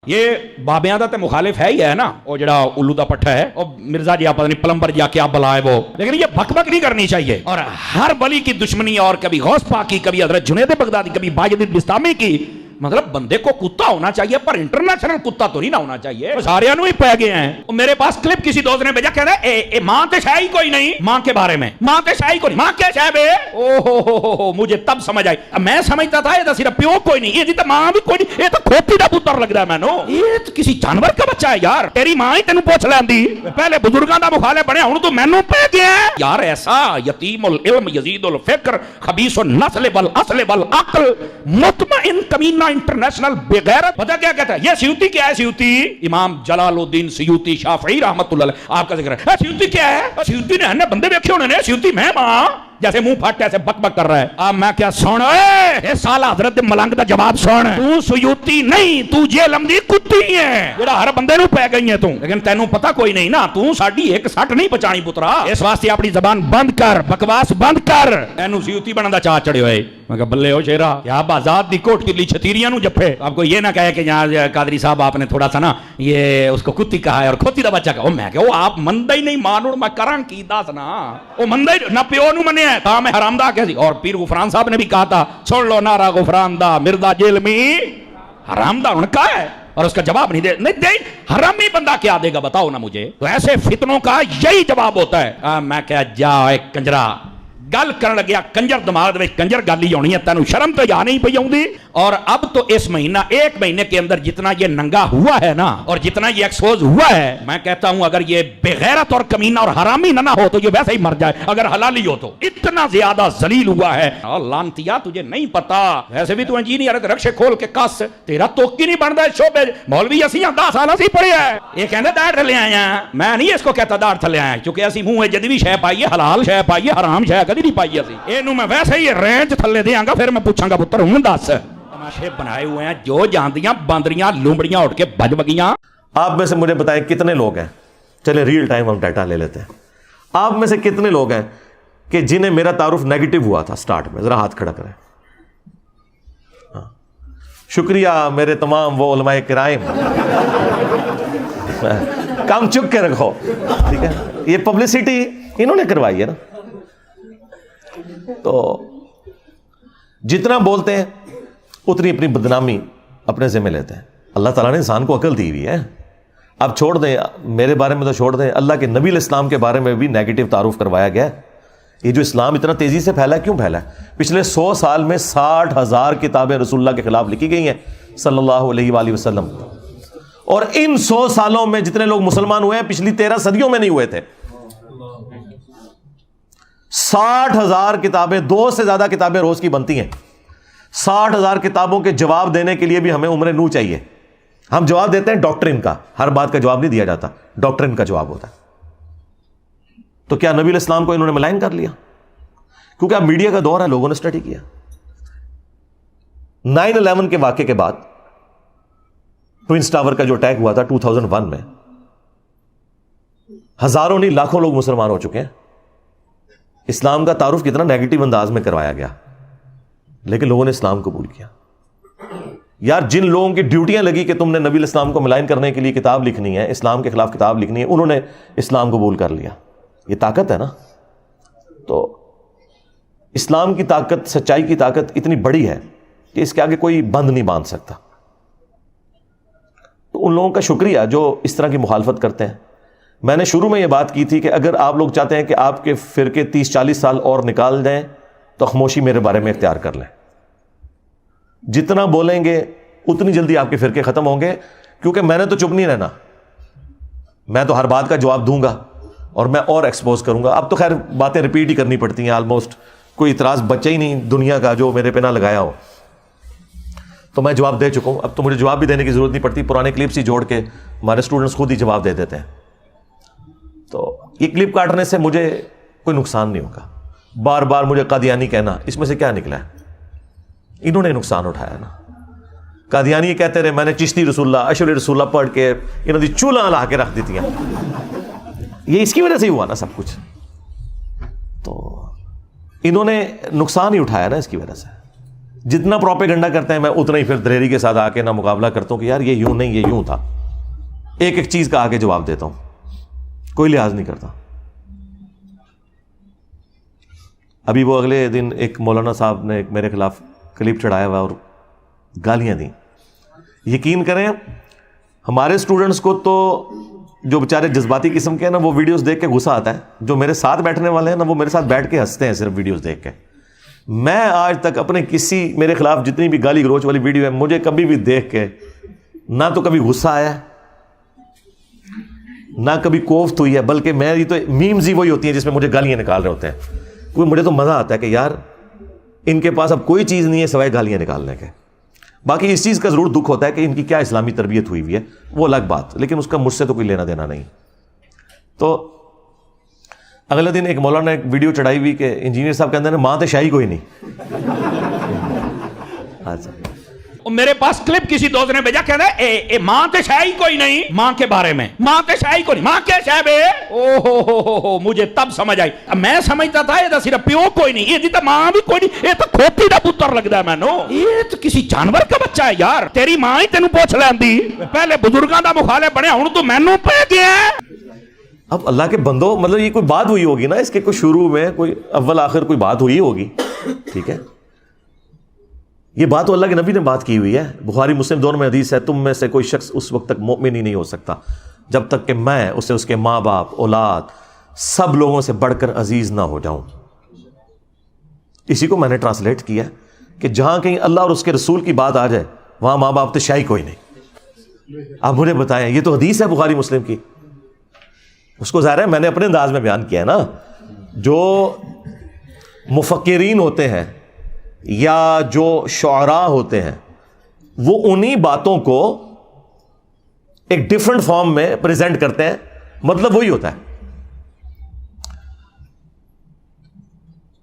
یہ بابیاں دا تے مخالف ہے ہی ہے نا, وہ جڑا الو دا پٹھا ہے, وہ مرزا جی پتہ نہیں پلمبر جا کیا بلا ہے وہ, لیکن یہ بک بک نہیں کرنی چاہیے. اور ہر ولی کی دشمنی, اور کبھی غوث پاک کی, کبھی حضرت جنید بغدادی, کبھی باجد بستامی کی. مطلب بندے کو کتا ہونا چاہیے, پر انٹرنیشنل کتا تو نہیں نہ ہونا چاہیے. سارے انو ہی پہ گئے ہیں. میرے پاس کلپ کسی دوست نے بھیجا, کہہ رہا ہے ماں تے شاہی کوئی نہیں, ماں کے بارے میں ماں تے شاہی کوئی نہیں, ماں کیا شاہ بے, او ہو مجھے تب سمجھ آئی. میں سمجھتا تھا یہ تو صرف پیو کوئی نہیں, یہ تو ماں بھی کوئی نہیں, یہ تو کھوتی دا پتر لگ رہا ہے میں نو, یہ تو کسی جانور کا بچہ ہے یار. تیری ماں ہی تینوں پوچھ لیندی, پہلے بزرگاں دا مخالف بنے, ہن تو مینوں پہ گیا یار. ایسا یتیم العلم یزید الفکر خبیث النسل والاصل والعقل مطمئن کمینہ انٹرنیشنل بغیرت. پتہ کیا کہتا ہے یہ سیوطی کیا ہے؟ سیوطی امام جلال الدین سیوطی شافعی رحمۃ اللہ علیہ, آپ کا ذکر ہے. سیوطی کیا ہے؟ سیوطی نے ہن بندے ویکھے ہونے نے, سیوطی میں ماں جیسے منہ پھٹ ایسے بک بک کر رہا ہے. اب میں کیا سن, اے سالہ حضرت ملنگ دا جواب سن, تو سیوطی نہیں, تو جہلم دی کتی ہے جڑا ہر بندے نو پے گئی ہے تو, لیکن تینوں پتہ کوئی نہیں نا, تو ساڈی ایک سٹ نہیں بچانی پترا. اس واسطے اپنی زبان بند کر, بکواس بند کر. اینو سیوطی بنن دا چاہ چڑھے ہوئے. میں کہا بلے ہو شیرا, کیا بازاد دی کوٹ کلی چھتیریاں نو جپے. آپ کو یہ نہ کہے کہ یہاں قادری صاحب آپ نے تھوڑا سا نا یہ اس کو کتی کہا ہے اور کھوتی دا بچہ کہا. میں کہ وہ آپ مندہ ہی نہیں مانو, میں کران کی داس نا, وہ مندہ ہی نہ پیو نو منیا ہے, کہا میں حرام دا کہہ دی. اور پیر غفران صاحب نے بھی کہا تھا, سن لو نعرہ غفران دا مرزا جیل میں حرام دا, انہوں نے کہا ہے, اور اس کا جواب نہیں دے. حرامی بندہ کیا دے گا بتاؤ نا مجھے. تو ایسے فتنوں کا یہی جواب ہوتا ہے. میں کہا جا ایک کنجرا گل کرن لگیا, کنجر دماغ دے کنجر گل ہی ہونی ہے, تینوں شرم تو یا نہیں پئی آؤندی. اور اب تو اس مہینہ, ایک مہینے کے اندر جتنا یہ ننگا ہوا ہے نا, اور جتنا یہ ایکسپوز ہوا ہے, میں کہتا ہوں اگر یہ بغیرت اور کمینہ اور حرامی نہ ہو تو یہ ویسے ہی مر جائے, اگر حلالی ہو تو. اتنا زیادہ ذلیل ہوا ہے. لانتیا تجھے نہیں پتا, ویسے بھی تو انجینئر ہے, رکشے کھول کے کس, تیرا توکی نہیں بنتا ہے شعبے. مولوی اسی 10 سال اسی پڑھے ہیں, یہ کہندے داڑھ تھلے آئے ہیں. میں نہیں اس کو کہتا داڑھ تھلے آئے, کیونکہ اسی منہ جدوی شے پائیے, حلال شے پائیے, حرام شے کدی نہیں پائی اسی. اینو میں ویسے ہی رینج تھلے دیاں گا, پھر میں پوچھاں گا پتر ہوں دس. تماشے بنائے ہوئے ہیں جو جاندیاں باندریاں لومڑیاں اٹھ کے بج بگیاں. آپ میں سے مجھے بتائیں کتنے لوگ ہیں, چلے ریل ٹائم ہم ڈیٹا لے لیتے ہیں, آپ میں سے کتنے لوگ ہیں کہ جنہیں میرا تعارف نیگیٹو ہوا تھا سٹارٹ میں؟ ذرا ہاتھ کھڑا کریں. شکریہ میرے تمام وہ علماء کرام, کام چک کے رکھو, ٹھیک ہے. یہ پبلسٹی انہوں نے کروائی ہے نا. تو جتنا بولتے ہیں اتنی اپنی بدنامی اپنے ذمہ لیتے ہیں. اللہ تعالیٰ نے انسان کو عقل دی ہوئی ہے. اب چھوڑ دیں, میرے بارے میں تو چھوڑ دیں, اللہ کے نبی علیہ السلام کے بارے میں بھی نیگیٹو تعارف کروایا گیا ہے. یہ جو اسلام اتنا تیزی سے پھیلا ہے, کیوں پھیلا ہے؟ پچھلے 100 سال میں 60,000 کتابیں رسول اللہ کے خلاف لکھی گئی ہیں صلی اللہ علیہ وآلہ وسلم. اور ان 100 سالوں میں جتنے لوگ مسلمان ہوئے ہیں پچھلی 13 صدیوں میں نہیں ہوئے تھے. 60,000 کتابیں, 2 سے زیادہ کتابیں روز کی بنتی ہیں. 60,000 کتابوں کے جواب دینے کے لیے بھی ہمیں عمر نو چاہیے. ہم جواب دیتے ہیں ڈاکٹرن کا, ہر بات کا جواب نہیں دیا جاتا, ڈاکٹرن کا جواب ہوتا ہے. تو کیا نبی علیہ السلام کو انہوں نے ملائن کر لیا؟ کیونکہ اب میڈیا کا دور ہے, لوگوں نے اسٹڈی کیا. 9/11 کے واقعے کے بعد ٹوئنس ٹاور کا جو اٹیک ہوا تھا 2001 میں, ہزاروں نہیں لاکھوں لوگ مسلمان ہو چکے ہیں. اسلام کا تعارف کتنا نیگیٹو انداز میں کروایا گیا, لیکن لوگوں نے اسلام قبول کیا. یار جن لوگوں کی ڈیوٹیاں لگی کہ تم نے نبی علیہ السلام کو ملائن کرنے کے لیے کتاب لکھنی ہے, اسلام کے خلاف کتاب لکھنی ہے, انہوں نے اسلام قبول کر لیا. یہ طاقت ہے نا. تو اسلام کی طاقت, سچائی کی طاقت اتنی بڑی ہے کہ اس کے آگے کوئی بند نہیں باندھ سکتا. تو ان لوگوں کا شکریہ جو اس طرح کی مخالفت کرتے ہیں. میں نے شروع میں یہ بات کی تھی کہ اگر آپ لوگ چاہتے ہیں کہ آپ کے فرقے 30-40 سال اور نکال دیں تو خاموشی میرے بارے میں اختیار کر لیں. جتنا بولیں گے اتنی جلدی آپ کے فرقے ختم ہوں گے, کیونکہ میں نے تو چپ نہیں رہنا. میں تو ہر بات کا جواب دوں گا اور میں اور ایکسپوز کروں گا. اب تو خیر باتیں ریپیٹ ہی کرنی پڑتی ہیں آلموسٹ, کوئی اعتراض بچا ہی نہیں دنیا کا جو میرے پہ نہ لگایا ہو. تو میں جواب دے چکا ہوں, اب تو مجھے جواب بھی دینے کی ضرورت نہیں پڑتی. پرانے کلپس ہی جوڑ کے ہمارے اسٹوڈنٹس خود ہی جواب دے دیتے ہیں. تو یہ کلپ کاٹنے سے مجھے کوئی نقصان نہیں ہوگا. بار بار مجھے قادیانی کہنا, اس میں سے کیا نکلا ہے؟ انہوں نے نقصان اٹھایا نا. قادیانی یہ کہتے رہے میں نے چشتی رسول اللہ, اشعری رسول اللہ پڑھ کے انہوں نے چولہا لا کے رکھ دی تھی. یہ اس کی وجہ سے ہی ہوا نا سب کچھ. تو انہوں نے نقصان ہی اٹھایا نا اس کی وجہ سے. جتنا پروپیگنڈا کرتے ہیں میں اتنا ہی پھر دلیری کے ساتھ آ کے نہ مقابلہ کرتا ہوں کہ یار یہ یوں نہیں، یہ یوں تھا. ایک ایک چیز کا آگے جواب دیتا ہوں، کوئی لحاظ نہیں کرتا. ابھی وہ اگلے دن ایک مولانا صاحب نے ایک میرے خلاف کلپ چڑھایا ہوا اور گالیاں دیں. یقین کریں ہمارے اسٹوڈنٹس کو تو جو بیچارے جذباتی قسم کے ہیں نا، وہ ویڈیوز دیکھ کے غصہ آتا ہے. جو میرے ساتھ بیٹھنے والے ہیں نا، وہ میرے ساتھ بیٹھ کے ہنستے ہیں صرف ویڈیوز دیکھ کے. میں آج تک اپنے کسی میرے خلاف جتنی بھی گالی گلوچ والی ویڈیو ہے، مجھے کبھی بھی دیکھ کے نہ تو کبھی غصہ آیا نہ کبھی کوفت ہوئی ہے، بلکہ میری تو میمز ہی وہی ہوتی ہیں جس میں مجھے گالیاں نکال رہے ہوتے ہیں. مجھے تو مزہ آتا ہے کہ یار ان کے پاس اب کوئی چیز نہیں ہے سوائے گالیاں نکالنے کے. باقی اس چیز کا ضرور دکھ ہوتا ہے کہ ان کی کیا اسلامی تربیت ہوئی ہے، وہ الگ بات، لیکن اس کا مجھ سے تو کوئی لینا دینا نہیں. تو اگلے دن ایک مولانا نے ایک ویڈیو چڑھائی ہوئی کہ انجینئر صاحب کہتے ہیں ماں تے شاہی کوئی نہیں. اچھا میرے پاس کلپ کسی دوست نے بھیجا، کہتا ہے ماں تے شاہی کوئی نہیں، ماں کے بارے میں ماں تے شاہی کوئی نہیں، ماں کیا شاہ بے. او مجھے تب سمجھ آئی. میں سمجھتا تھا یہ صرف پیو کوئی نہیں، یہ تو ماں بھی کوئی نہیں، یہ تو کھوتی دا پتر لگتا ہے مینو، یہ تو کسی جانور کا بچہ ہے یار. تیری ماں ہی تینوں پوچھ لیندی، پہلے بزرگاں دا مخالف بنیا، ہن تو مینوں پہ گیا. اب اللہ کے بندو، مطلب یہ کوئی بات ہوئی ہوگی نا، اس کے کوئی شروع میں کوئی اول آخر کوئی بات ہوئی ہوگی. ٹھیک ہے، یہ بات تو اللہ کے نبی نے بات کی ہوئی ہے. بخاری مسلم دونوں میں حدیث ہے، تم میں سے کوئی شخص اس وقت تک مومن ہی نہیں ہو سکتا جب تک کہ میں اسے اس کے ماں باپ، اولاد، سب لوگوں سے بڑھ کر عزیز نہ ہو جاؤں. اسی کو میں نے ٹرانسلیٹ کیا کہ جہاں کہیں اللہ اور اس کے رسول کی بات آ جائے وہاں ماں باپ تو شاہی کوئی نہیں. آپ مجھے بتائیں، یہ تو حدیث ہے بخاری مسلم کی. اس کو ظاہر ہے میں نے اپنے انداز میں بیان کیا ہے نا. جو مفکرین ہوتے ہیں یا جو شعراء ہوتے ہیں وہ انہی باتوں کو ایک ڈیفرنٹ فارم میں پریزنٹ کرتے ہیں، مطلب وہی ہوتا ہے.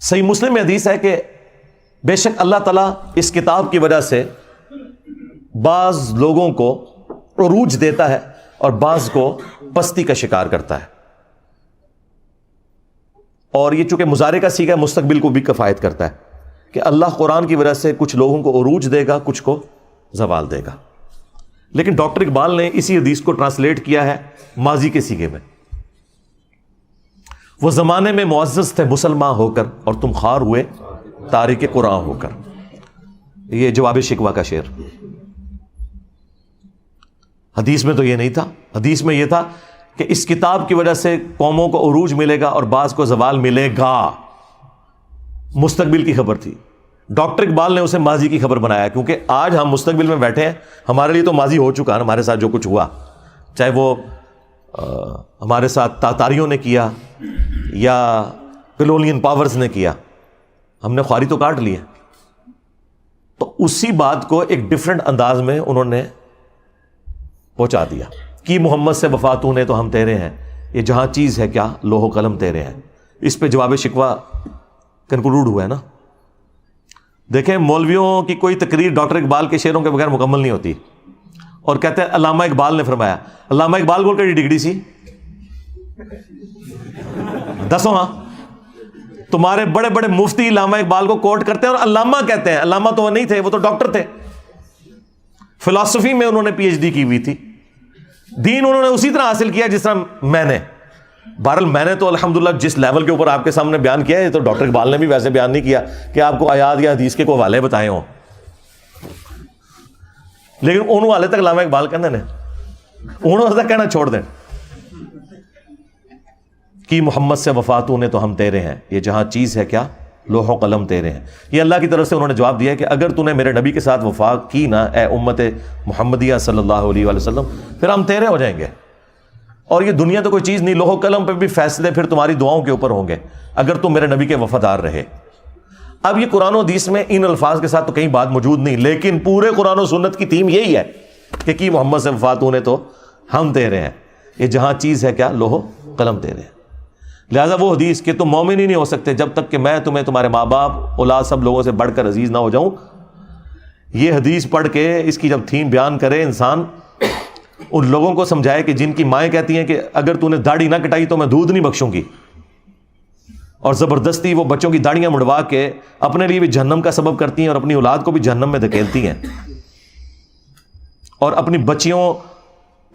صحیح مسلم میں حدیث ہے کہ بے شک اللہ تعالیٰ اس کتاب کی وجہ سے بعض لوگوں کو عروج دیتا ہے اور بعض کو پستی کا شکار کرتا ہے. اور یہ چونکہ مضارع کا صیغہ مستقبل کو بھی کفایت کرتا ہے کہ اللہ قرآن کی وجہ سے کچھ لوگوں کو عروج دے گا، کچھ کو زوال دے گا. لیکن ڈاکٹر اقبال نے اسی حدیث کو ٹرانسلیٹ کیا ہے ماضی کے صیغے میں. وہ زمانے میں معزز تھے مسلمان ہو کر اور تم خوار ہوئے تارک قرآن ہو کر. یہ جواب شکوہ کا شعر. حدیث میں تو یہ نہیں تھا، حدیث میں یہ تھا کہ اس کتاب کی وجہ سے قوموں کو عروج ملے گا اور بعض کو زوال ملے گا. مستقبل کی خبر تھی. ڈاکٹر اقبال نے اسے ماضی کی خبر بنایا کیونکہ آج ہم مستقبل میں بیٹھے ہیں، ہمارے لیے تو ماضی ہو چکا ہے. ہمارے ساتھ جو کچھ ہوا، چاہے وہ ہمارے ساتھ تاتاریوں نے کیا یا کلونین پاورز نے کیا، ہم نے خواری تو کاٹ لی ہے. تو اسی بات کو ایک ڈفرنٹ انداز میں انہوں نے پہنچا دیا کہ محمد سے وفاتوں نے تو ہم تیرے ہیں، یہ جہاں چیز ہے کیا لوح و قلم تیرے ہیں. اس پہ جواب شکوہ کنکلوڈ ہوا ہے نا. دیکھیں مولویوں کی کوئی تقریر ڈاکٹر اقبال کے شعروں کے بغیر مکمل نہیں ہوتی. اور کہتے ہیں علامہ اقبال نے فرمایا. علامہ اقبال کو کیڑی ڈگری سی؟ دسو ہاں. تمہارے بڑے بڑے مفتی علامہ اقبال کو کوٹ کرتے ہیں اور علامہ کہتے ہیں. علامہ تو وہ نہیں تھے، وہ تو ڈاکٹر تھے. فلسفی میں انہوں نے پی ایچ ڈی کی ہوئی تھی. دین انہوں نے اسی طرح حاصل کیا جس طرح میں نے. بہرحال میں نے تو الحمدللہ جس لیول کے اوپر آپ کے سامنے بیان کیا ہے، تو ڈاکٹر اقبال نے بھی ویسے بیان نہیں کیا کہ آپ کو آیات یا حدیث کے کوئی حوالے بتائے ہوں. لیکن انہوں حالے تک علامہ اقبال کہنے نے، انہوں تک کہنا چھوڑ دیں کہ محمد سے وفاتوں نے تو ہم تیرے ہیں، یہ جہاں چیز ہے کیا لوح و قلم تیرے ہیں. یہ اللہ کی طرف سے انہوں نے جواب دیا ہے کہ اگر تو نے میرے نبی کے ساتھ وفا کی نا اے امت محمدیہ صلی اللہ علیہ وآلہ وسلم، پھر ہم تیرے ہو جائیں گے. اور یہ دنیا تو کوئی چیز نہیں، لوح و قلم پہ بھی فیصلے پھر تمہاری دعاؤں کے اوپر ہوں گے اگر تم میرے نبی کے وفادار رہے. اب یہ قرآن و حدیث میں ان الفاظ کے ساتھ تو کہیں بات موجود نہیں، لیکن پورے قرآن و سنت کی تھیم یہی ہے کہ کی محمد سے وفاتوں نے تو ہم تیرے ہیں، یہ جہاں چیز ہے کیا لوح و قلم تیرے ہیں. لہٰذا وہ حدیث کہ تم مومن ہی نہیں ہو سکتے جب تک کہ میں تمہیں تمہارے ماں باپ، اولاد، سب لوگوں سے بڑھ کر عزیز نہ ہو جاؤں، یہ حدیث پڑھ کے اس کی جب تھیم بیان کرے انسان، ان لوگوں کو سمجھائے کہ جن کی مائیں کہتی ہیں کہ اگر تو نے داڑھی نہ کٹائی تو میں دودھ نہیں بخشوں گی، اور زبردستی وہ بچوں کی داڑیاں مڑوا کے اپنے لیے بھی جہنم کا سبب کرتی ہیں اور اپنی اولاد کو بھی جہنم میں دھکیلتی ہیں، اور اپنی بچیوں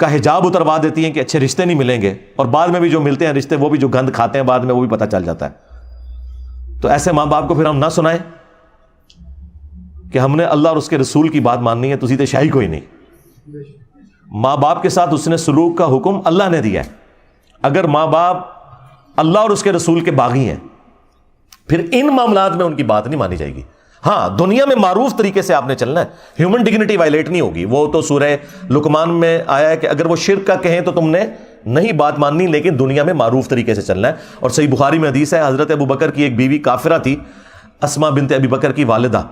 کا حجاب اتروا دیتی ہیں کہ اچھے رشتے نہیں ملیں گے، اور بعد میں بھی جو ملتے ہیں رشتے وہ بھی جو گند کھاتے ہیں بعد میں وہ بھی پتہ چل جاتا ہے۔ تو ایسے ماں باپ کو پھر ہم نہ سنائیں کہ ہم نے اللہ اور اس کے رسول کی بات ماننی ہے، تسی تے شاہی کوئی نہیں۔ ماں باپ کے ساتھ اس نے سلوک کا حکم اللہ نے دیا ہے۔ اگر ماں باپ اللہ اور اس کے رسول کے باغی ہیں پھر ان معاملات میں ان کی بات نہیں مانی جائے گی۔ ہاں، دنیا میں معروف طریقے سے آپ نے چلنا ہے، ہیومن ڈگنیٹی وائلیٹ نہیں ہوگی۔ وہ تو سورہ لقمان میں آیا ہے کہ اگر وہ شرک کا کہیں تو تم نے نہیں بات ماننی، لیکن دنیا میں معروف طریقے سے چلنا ہے۔ اور صحیح بخاری میں حدیث ہے، حضرت ابو بکر کی ایک بیوی کافرہ تھی، اسماء بنت ابی بکر کی والدہ،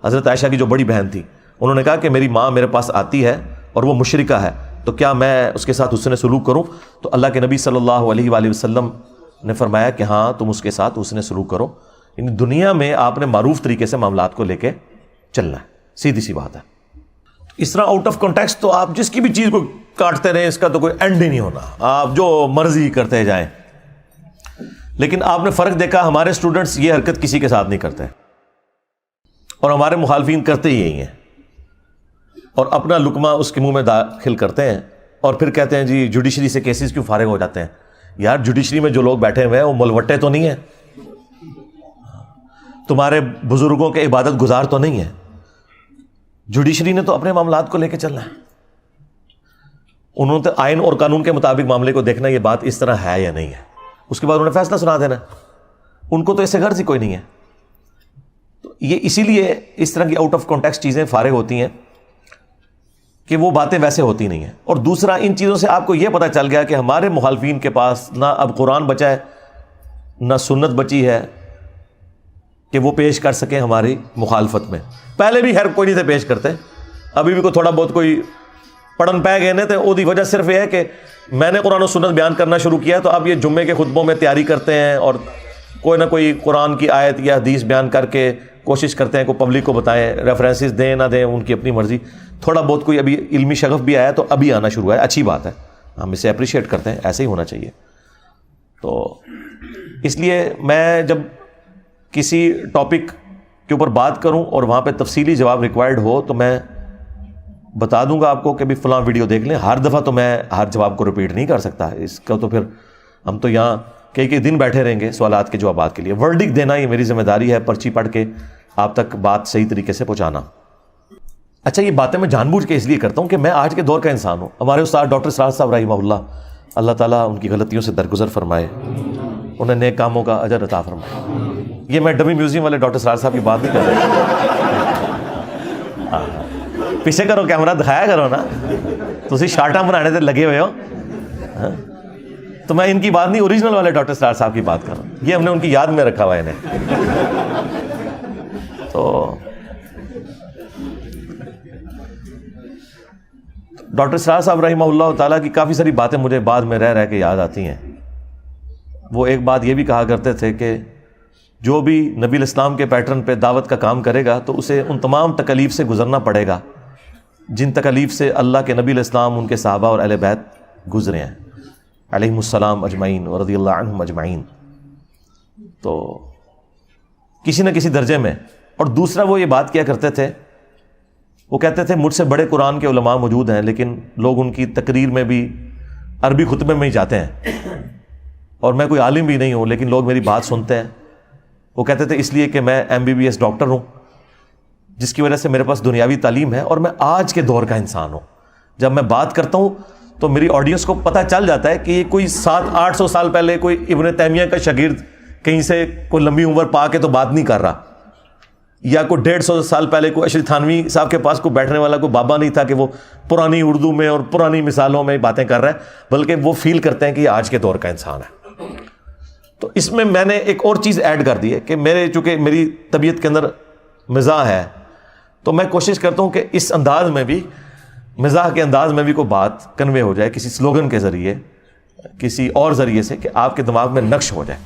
حضرت عائشہ کی جو بڑی بہن تھی، انہوں نے کہا کہ میری ماں میرے پاس آتی ہے اور وہ مشرکہ ہے، تو کیا میں اس کے ساتھ حسن سلوک کروں؟ تو اللہ کے نبی صلی اللہ علیہ وآلہ وسلم نے فرمایا کہ ہاں تم اس کے ساتھ حسن سلوک کرو۔ یعنی دنیا میں آپ نے معروف طریقے سے معاملات کو لے کے چلنا ہے، سیدھی سی بات ہے۔ اس طرح آؤٹ آف کانٹیکسٹ تو آپ جس کی بھی چیز کو کاٹتے رہیں، اس کا تو کوئی اینڈ ہی نہیں ہونا، آپ جو مرضی کرتے جائیں۔ لیکن آپ نے فرق دیکھا، ہمارے اسٹوڈنٹس یہ حرکت کسی کے ساتھ نہیں کرتے، اور ہمارے مخالفین کرتے ہی یہی ہیں، اور اپنا لقمہ اس کے منہ میں داخل کرتے ہیں، اور پھر کہتے ہیں جی جوڈیشری سے کیسز کیوں فارغ ہو جاتے ہیں۔ یار جوڈیشری میں جو لوگ بیٹھے ہوئے ہیں وہ ملوٹے تو نہیں ہیں، تمہارے بزرگوں کے عبادت گزار تو نہیں ہیں۔ جوڈیشری نے تو اپنے معاملات کو لے کے چلنا ہے، انہوں نے آئین اور قانون کے مطابق معاملے کو دیکھنا، یہ بات اس طرح ہے یا نہیں ہے، اس کے بعد انہوں نے فیصلہ سنا دینا، ان کو تو اس سے غرض ہی کوئی نہیں ہے۔ تو یہ اسی لیے اس طرح کی آؤٹ آف کانٹیکسٹ چیزیں فارغ ہوتی ہیں کہ وہ باتیں ویسے ہوتی نہیں ہیں۔ اور دوسرا، ان چیزوں سے آپ کو یہ پتہ چل گیا کہ ہمارے مخالفین کے پاس نہ اب قرآن بچا ہے نہ سنت بچی ہے کہ وہ پیش کر سکیں ہماری مخالفت میں۔ پہلے بھی خیر کوئی نہیں تھے پیش کرتے، ابھی بھی کوئی تھوڑا بہت کوئی پڑھن پہ گئے تھے، وہ دی وجہ صرف یہ ہے کہ میں نے قرآن و سنت بیان کرنا شروع کیا، تو اب یہ جمعے کے خطبوں میں تیاری کرتے ہیں اور کوئی نہ کوئی قرآن کی آیت یا حدیث بیان کر کے کوشش کرتے ہیں کہ پبلک کو بتائیں، ریفرنسز دیں نہ دیں ان کی اپنی مرضی۔ تھوڑا بہت کوئی ابھی علمی شغف بھی آیا تو ابھی آنا شروع ہے، اچھی بات ہے، ہم اسے اپریشیٹ کرتے ہیں، ایسے ہی ہونا چاہیے۔ تو اس لیے میں جب کسی ٹاپک کے اوپر بات کروں اور وہاں پہ تفصیلی جواب ریکوائرڈ ہو تو میں بتا دوں گا آپ کو کہ بھی فلاں ویڈیو دیکھ لیں۔ ہر دفعہ تو میں ہر جواب کو ریپیٹ نہیں کر سکتا، اس کا تو پھر ہم تو یہاں کئی دن بیٹھے رہیں گے سوالات کے جوابات کے لیے۔ ورڈک دینا یہ میری ذمہ داری ہے، پرچی پڑھ کے آپ تک بات صحیح طریقے سے پہنچانا۔ اچھا، یہ باتیں میں جان بوجھ کے اس لیے کرتا ہوں کہ میں آج کے دور کا انسان ہوں۔ ہمارے استاد ڈاکٹر سراج صاحب رحمہ اللہ تعالیٰ ان کی غلطیوں سے درگزر فرمائے، انہیں نیک کاموں کا اجر عطا فرمائے۔ یہ میں ڈمی میوزیم والے ڈاکٹر سراج صاحب کی بات نہیں کر رہا، پیچھے کرو کیمرہ دکھایا کرو نا، تسی شارٹاں بنانے سے لگے ہوئے ہو، تو میں ان کی بات نہیں، اوریجنل والے ڈاکٹر سراج صاحب کی بات کر رہا ہوں، یہ ہم نے ان کی یاد میں رکھا ہوا ہے انہیں۔ تو ڈاکٹر سراج صاحب رحمہ اللہ تعالیٰ کی کافی ساری باتیں مجھے بعد میں رہ کے یاد آتی ہیں۔ وہ ایک بات یہ بھی کہا کرتے تھے کہ جو بھی نبی الاسلام کے پیٹرن پہ دعوت کا کام کرے گا تو اسے ان تمام تکالیف سے گزرنا پڑے گا جن تکالیف سے اللہ کے نبی الاسلام، ان کے صحابہ اور اہل بیت گزرے ہیں علیہم السلام اجمعین و رضی اللہ عنہم اجمعین۔ تو کسی نہ کسی درجے میں۔ اور دوسرا وہ یہ بات کیا کرتے تھے، وہ کہتے تھے مجھ سے بڑے قرآن کے علماء موجود ہیں لیکن لوگ ان کی تقریر میں بھی عربی خطبے میں ہی جاتے ہیں، اور میں کوئی عالم بھی نہیں ہوں لیکن لوگ میری بات سنتے ہیں۔ وہ کہتے تھے اس لیے کہ میں MBBS ڈاکٹر ہوں، جس کی وجہ سے میرے پاس دنیاوی تعلیم ہے اور میں آج کے دور کا انسان ہوں۔ جب میں بات کرتا ہوں تو میری آڈینس کو پتہ چل جاتا ہے کہ یہ کوئی 700-800 سال پہلے کوئی ابن تیمیہ کا شاگرد کہیں سے کوئی لمبی عمر پا کے تو بات نہیں کر رہا، یا کوئی 150 سال پہلے کوئی اشرف تھانوی صاحب کے پاس کوئی بیٹھنے والا کوئی بابا نہیں تھا کہ وہ پرانی اردو میں اور پرانی مثالوں میں باتیں کر رہا ہے، بلکہ وہ فیل کرتے ہیں کہ یہ آج کے دور کا انسان ہے۔ تو اس میں نے ایک اور چیز ایڈ کر دی ہے کہ چونکہ میری طبیعت کے اندر مزاح ہے، تو میں کوشش کرتا ہوں کہ اس انداز میں بھی، مزاح کے انداز میں بھی کوئی بات کنوے ہو جائے، کسی سلوگن کے ذریعے، کسی اور ذریعے سے، کہ آپ کے دماغ میں نقش ہو جائے۔